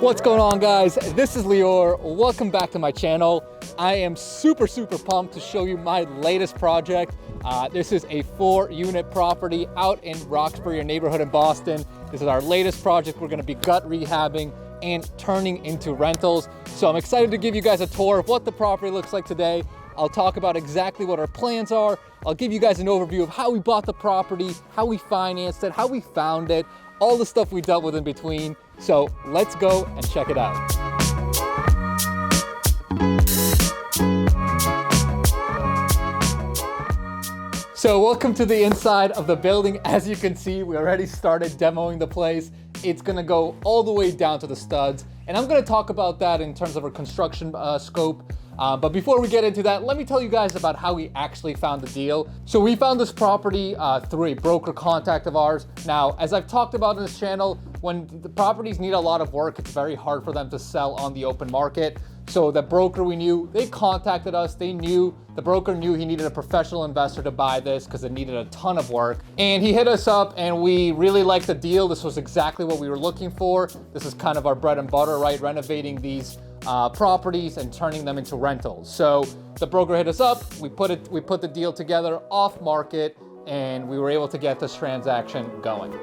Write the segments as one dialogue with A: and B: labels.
A: What's going on, guys? This is Lior. Welcome back to my channel. I am super pumped to show you my latest project. This is a 4-unit property out in Roxbury, a neighborhood in Boston. This is our latest project. We're gonna be gut rehabbing and turning into rentals. So I'm excited to give you guys a tour of what the property looks like today. I'll talk about exactly what our plans are. I'll give you guys an overview of how we bought the property, how we financed it, how we found it, all the stuff we dealt with in between. So let's go and check it out. So welcome to the inside of the building. As you can see, we already started demoing the place. It's gonna go all the way down to the studs. And I'm gonna talk about that in terms of our construction scope. But before we get into that, let me tell you guys about how we actually found the deal. So we found this property through a broker contact of ours. Now, as I've talked about in this channel, when the properties need a lot of work, it's very hard for them to sell on the open market. So the broker we knew, they contacted us. The broker knew he needed a professional investor to buy this because it needed a ton of work. And he hit us up and we really liked the deal. This was exactly what we were looking for. This is kind of our bread and butter, right? Renovating these properties and turning them into rentals. So the broker hit us up, we put the deal together off market, and we were able to get this transaction going.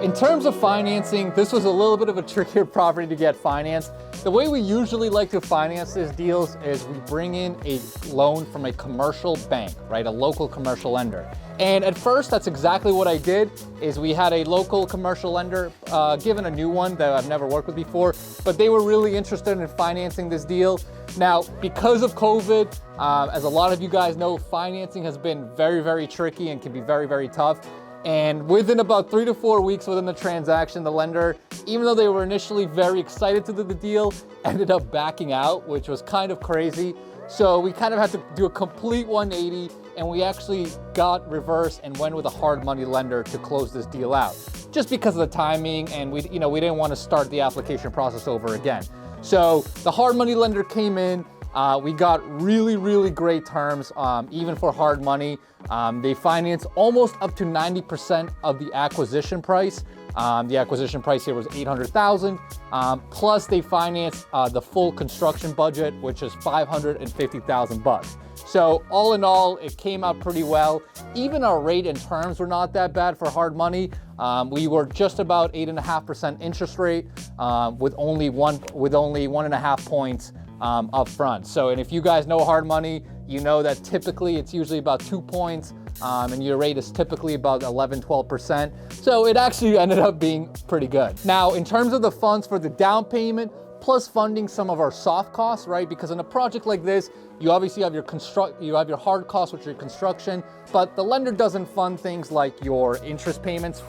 A: In terms of financing, this was a little bit of a trickier property to get financed. The way we usually like to finance these deals is we bring in a loan from a commercial bank, right? A local commercial lender. And at first, that's exactly what I did, is we had a local commercial lender, given a new one that I've never worked with before, but they were really interested in financing this deal. Now, because of COVID, as a lot of you guys know, financing has been very tricky and can be very tough. And within about 3 to 4 weeks within the transaction, the lender, even though they were initially very excited to do the deal, ended up backing out, which was kind of crazy. So we kind of had to do a complete 180, and we actually got reversed and went with a hard money lender to close this deal out, just because of the timing, and we didn't want to start the application process over again. So the hard money lender came in. We got really great terms, even for hard money. They financed almost up to 90% of the acquisition price. The acquisition price here was $800,000. Plus they financed the full construction budget, which is $550,000. So all in all, it came out pretty well. Even our rate and terms were not that bad for hard money. We were just about 8.5% interest rate, with only 1.5 points up front. So, and if you guys know hard money, you know that typically it's usually about 2 points, and your rate is typically about 11-12%. So it actually ended up being pretty good. Now, in terms of the funds for the down payment, plus funding some of our soft costs, right? Because in a project like this, you obviously have your hard costs, which are your construction, but the lender doesn't fund things like your interest payments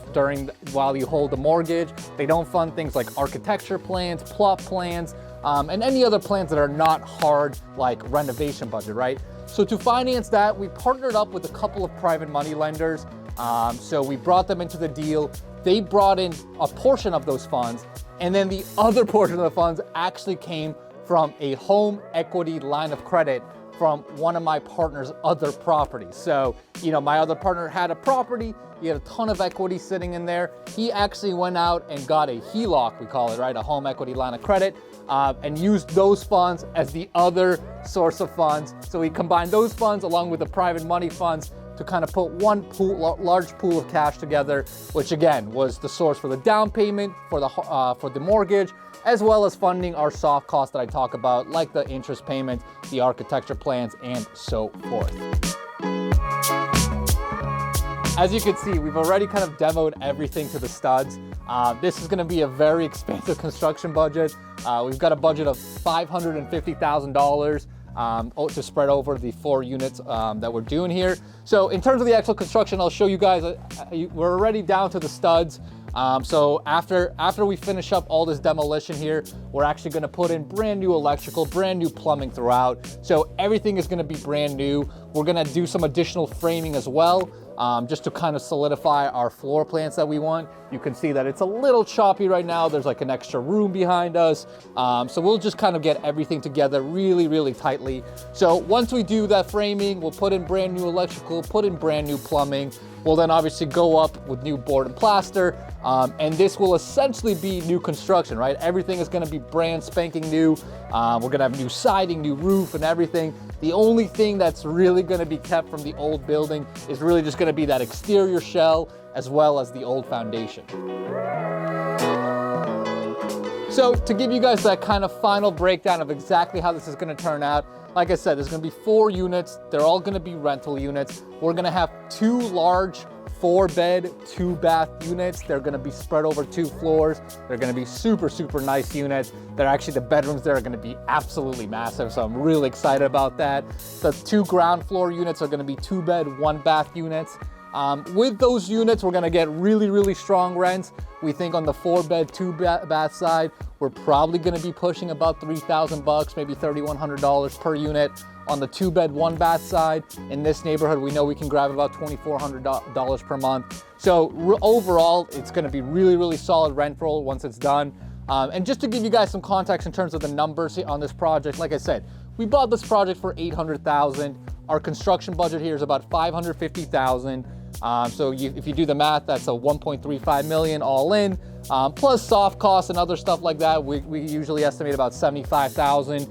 A: while you hold the mortgage. They don't fund things like architecture plans, plot plans, and any other plans that are not hard, like renovation budget, right? So to finance that, we partnered up with a couple of private money lenders. So we brought them into the deal. They brought in a portion of those funds, and then the other portion of the funds actually came from a home equity line of credit from one of my partner's other properties. So, my other partner had a property, he had a ton of equity sitting in there. He actually went out and got a HELOC, we call it, right? A home equity line of credit, and used those funds as the other source of funds. So we combined those funds along with the private money funds to kind of put one large pool of cash together, which again was the source for the down payment, for the mortgage, as well as funding our soft costs that I talk about, like the interest payment, the architecture plans, and so forth. As you can see, we've already kind of demoed everything to the studs. This is gonna be a very expensive construction budget. We've got a budget of $550,000 to spread over the 4 units that we're doing here. So in terms of the actual construction, I'll show you guys, we're already down to the studs. So after we finish up all this demolition here, we're actually gonna put in brand new electrical, brand new plumbing throughout. So everything is gonna be brand new. We're gonna do some additional framing as well. just to kind of solidify our floor plans that we want. You can see that it's a little choppy right now. There's like an extra room behind us. So we'll just kind of get everything together really, really tightly. So once we do that framing, we'll put in brand new electrical, put in brand new plumbing. We'll then obviously go up with new board and plaster. And this will essentially be new construction, right? Everything is gonna be brand spanking new. We're gonna have new siding, new roof and everything. The only thing that's really gonna be kept from the old building is really just gonna be that exterior shell as well as the old foundation. So to give you guys that kind of final breakdown of exactly how this is gonna turn out, like I said, there's gonna be 4 units. They're all gonna be rental units. We're gonna have 2 large 4-bed, 2-bath units. They're gonna be spread over 2 floors. They're gonna be super, super nice units. They're actually, the bedrooms there are gonna be absolutely massive, so I'm really excited about that. The 2 ground floor units are gonna be 2-bed, 1-bath units. With those units, we're gonna get really, really strong rents. We think on the 4-bed, 2-bath side, we're probably gonna be pushing about $3,000, maybe $3,100 per unit. On the 2-bed, 1-bath side, in this neighborhood, we know we can grab about $2,400 per month. So overall, it's gonna be really, really solid rent roll once it's done. And just to give you guys some context in terms of the numbers on this project, like I said, we bought this project for $800,000. Our construction budget here is about $550,000. So if you do the math, that's a $1.35 million all in, plus soft costs and other stuff like that. We usually estimate about $75,000.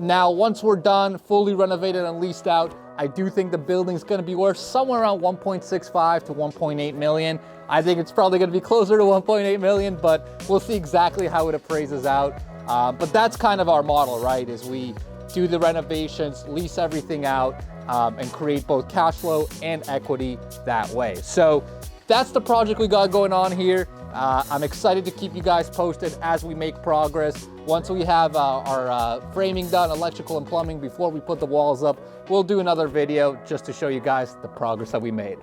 A: Now, once we're done, fully renovated and leased out, I do think the building's gonna be worth somewhere around 1.65 to 1.8 million. I think it's probably gonna be closer to 1.8 million, but we'll see exactly how it appraises out. But that's kind of our model, right? Is we do the renovations, lease everything out, and create both cash flow and equity that way. So that's the project we got going on here. I'm excited to keep you guys posted as we make progress. Once we have our framing done, electrical and plumbing, before we put the walls up, we'll do another video just to show you guys the progress that we made.